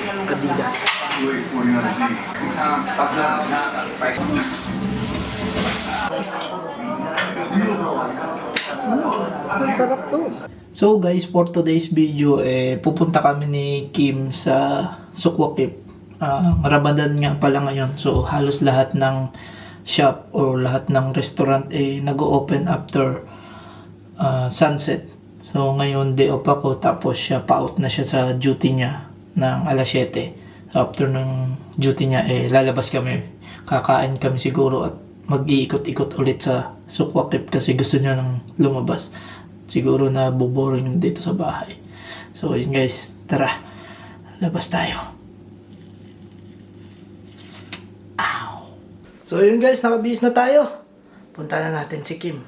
Adidas. Sarap to. So guys, for today's video, pupunta kami ni Kim sa Sukwakip. Ramadan nga pala ngayon. So halos lahat ng shop o lahat ng restaurant nag-open after sunset. So ngayon day off ako, tapos siya pa-out na siya sa duty niya ng alas 7. So after ng duty niya lalabas kami. Kakain kami siguro at mag-iikot-ikot ulit sa Sukwakip kasi gusto niya nang lumabas. Siguro na boring dito sa bahay. So yun guys, tara. Labas tayo. Ow. So yun guys, nakabihis na tayo. Punta na natin si Kim.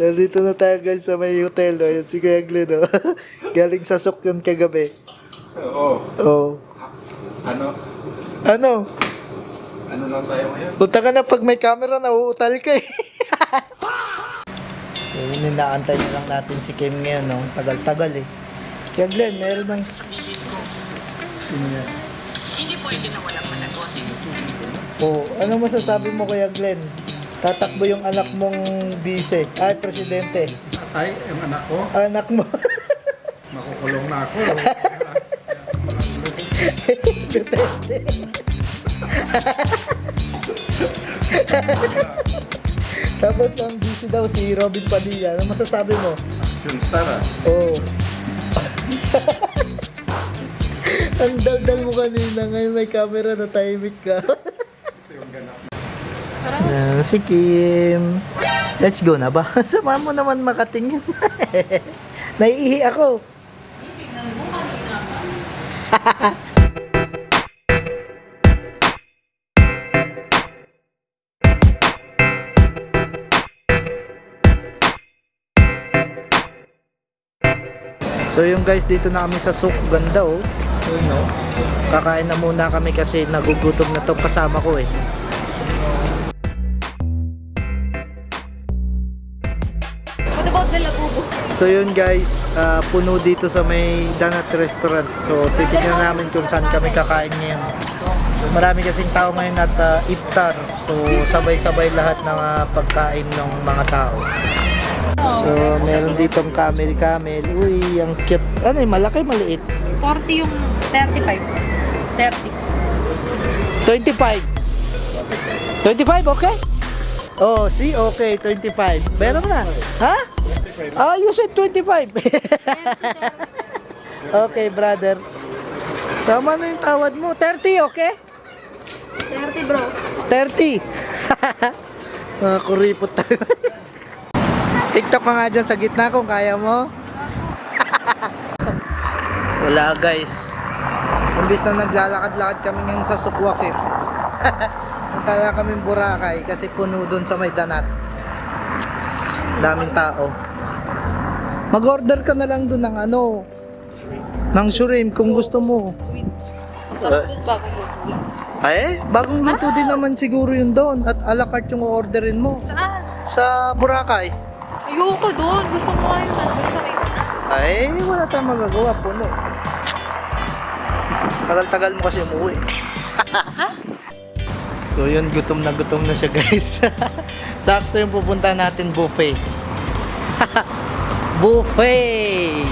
Nandito na tayo guys sa may hotel. Ayan si Kuya Glenn. Galing sa Suk yun kagabi. Oo. Oo. Ano? Ano? Ano lang tayo ngayon? Punta ka na pag may camera, nauutal ka eh. So yun, inaantay na lang natin si Kim ngayon, no? Tagal-tagal eh. Kaya Glenn, meron ng... Hindi pwede na walang managot. Oo. Ano masasabi mo Kuya Glenn? Tatakbo yung anak mong bise. Ay, presidente. Ay, yung anak ko, Anak mo. makukulong na ako. Duterte. Tapos ang bise daw si Robin Padilla. Ano masasabi mo? Yung star ah. Oo. Ang daldal mo kanina. Ngayon may camera na tahimik ka. Yan, si Kim. Let's go na ba? Sama mo naman makatingin. Naiihi ako. So yung guys, dito na kami sa Suk. Ganda oh. No? Kakain na muna kami kasi nagugutom na tong kasama ko eh. So yun guys, puno dito sa may Danat Restaurant. So titignan namin kung saan kami kakain ngayon. Marami kasing tao ngayon at iftar. So sabay-sabay lahat ng pagkain ng mga tao. So meron ditong camel. Uy, ang cute. Ano yung malaki, maliit? 40 yung 35. 30. 25. 25, okay? Oh, see? Okay, 25. Meron na. Ha? You said 25. Okay, brother. Tama na yung tawad mo. 30, okay? 30 bro. 30. Kuripot tayo. TikTok ka nga dyan sa gitna kung kaya mo. Wala guys. Imbis na naglalakad-lakad kami ngayon sa Sukwakip. Tala kaming Boracay kasi puno doon sa may Danat. Daming tao. Mag-order ka na lang doon ng ng shrimp kung gusto mo. Bagong luto din naman siguro yun doon at a la carte yung orderin mo. Saan? Sa Boracay. Ayoko doon. Gusto mo nga yun. Wala tayong magagawa, puno. Tagal-tagal mo kasi umuwi. Ha? So yun, gutom na siya guys. Sakto yung pupunta natin buffet. Buffet!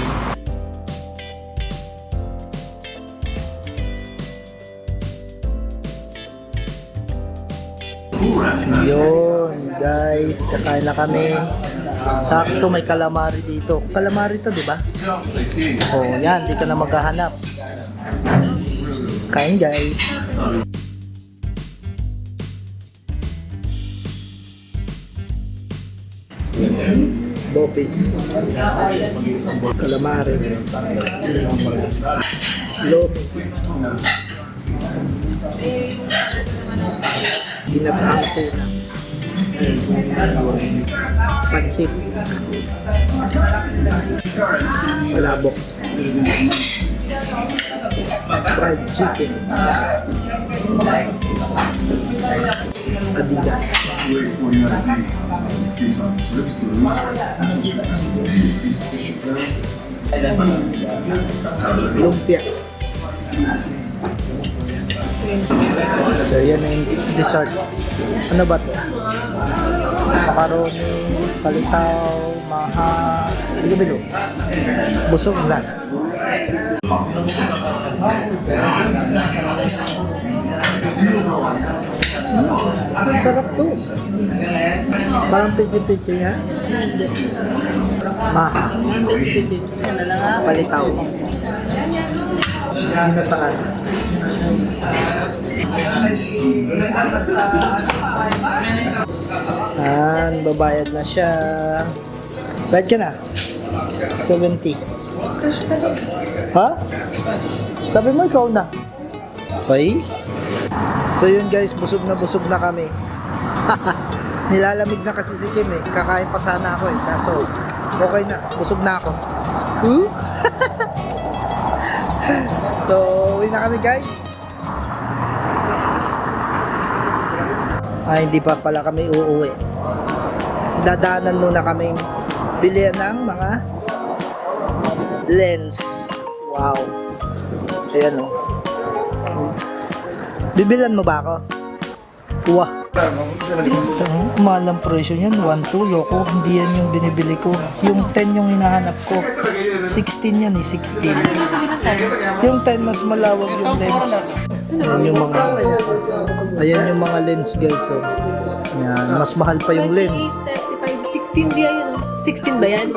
Yun guys, kakain na kami. Sakto may calamari dito. Calamari to, di ba? Oh, yan, dito na maghahanap. Kain guys. Bopis. Calamari. Lomi. Ginataang tuna. Pansit. Malabok. Fried chicken. Adidas. Lumpia. So, yan yung dessert. Ano ba to? Macaroni, palitaw, maha, bilo-bilo. Busog na. Sarap to. Parang pichi-pichi niya. Maha. Palitaw. Ginataan. Babayad na siya. Bayad ka na? 70. Ha? Sabi mo ikaw na. Okay? So yun guys, busog na kami. Nilalamig na kasi si Kim eh. Kakain pa sana ako eh. Kaso, okay na. Busog na ako. So, uwi na kami guys. Hindi pa pala kami uuwi. Dadaanan muna kaming bilihan ng mga lens. Wow. Ayan o. Bibilan mo ba ako? Wah. Mahal ang presyo niyan. 1.2 loko. Hindi yan yung binibili ko. Yung 10 yung hinahanap ko. 16 yan eh. 16. Yung 10 mas malawag yung lens. Ayan yung mga lens guys. So. Yan. Mas mahal pa yung lens. 16 ba yan? 16 ba yan?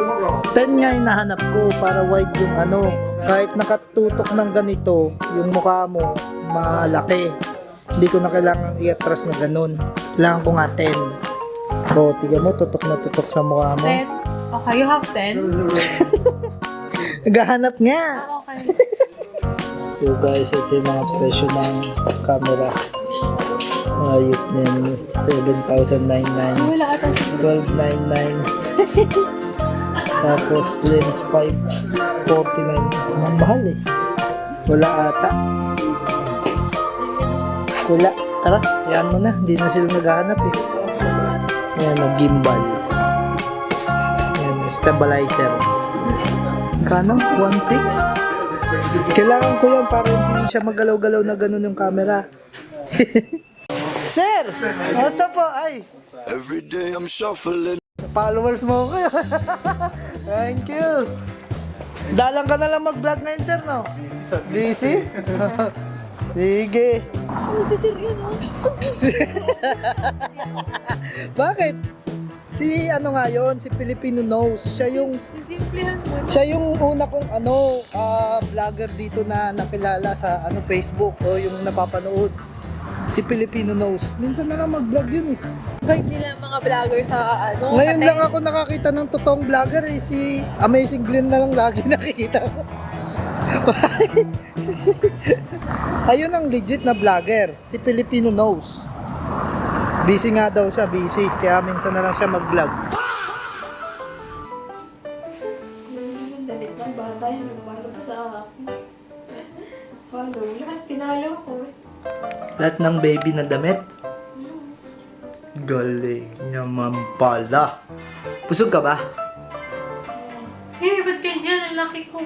10 nga hinahanap ko para wide yung ano. Kahit nakatutok ng ganito, yung mukha mo malaki. Hindi ko na kailangan i-atras na ganun. Kailangan ko nga 10. O, tiga mo, tutok na tutok sa mukha mo. 10? Okay, you have 10? Naghahanap nga. Okay. So guys, ito yung mga presyo ng camera. Ayop na yan. 7,099. Wala ata. 12,99. Tapos lens 549. Mahal eh. Wala ata. Wala. Tara, yan mo na. Hindi na sila naghahanap eh. Ayan, gimbal. Ayan, stabilizer. Kano? 1.6? Kailangan ko yan para hindi siya magalaw-galaw na ganun yung camera. Sir! Kamusta po? Ay! Every day I'm shuffling. Followers mo kayo. Thank you. Dalang ka na lang mag-vlog ngayon, sir, no? Busy? Sige. Si Sir yun, oh. Bakit? Si ano nga yun, si Filipino Knows. Simplihan mo. Siya yung una kong vlogger dito na nakilala sa Facebook o yung napapanood. Si Filipino Knows. Minsan na lang mag-vlog yun eh. Bait nila ang mga vlogger sa ano. Ngayon Katay. lang ako nakakita ng totoong vlogger eh. Si Amazing Glenn na lang lagi nakikita ko. Ayun ang legit na vlogger. Si Filipino Knows. Busy nga daw siya, busy. Kaya minsan na lang siya mag-vlog. Dalit ng bata yun, lumalo pa sa akin. Follow, lahat pinalo ko eh. Lahat ng baby na damit. Galing naman pala. Busog ka ba? Eh, ba't ganyan? Ang laki ko.